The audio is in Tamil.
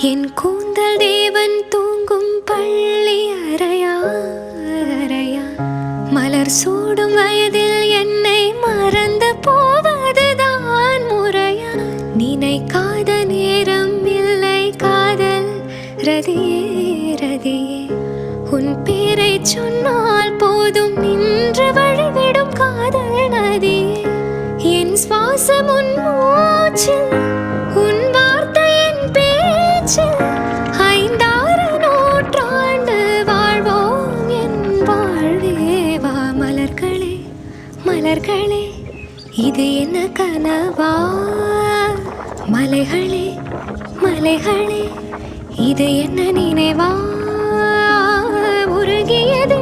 என் கூந்தல் தேவன் தூங்கும் பள்ளி அறையா மலர் சூடும் வயதில் என்னை மறந்து போவதுதான் முறையா? நினைக்காத நேரம் இல்லை காதல் ரதியே உன் பேரை சொன்னால் போதும் நின்று வழிவிடும் காதல் நதியே. என் சுவாசம் உன் மூச்சில், உன் வார்த்தையின் பேச்சில், 5-6 நூற்றாண்டு வாழ்வோம் என் வாழ்வேவா. மலர்களே மலர்களே இது என்ன கனவா? மலைகளே மலைகளே இது என்ன நினைவா? உருகியது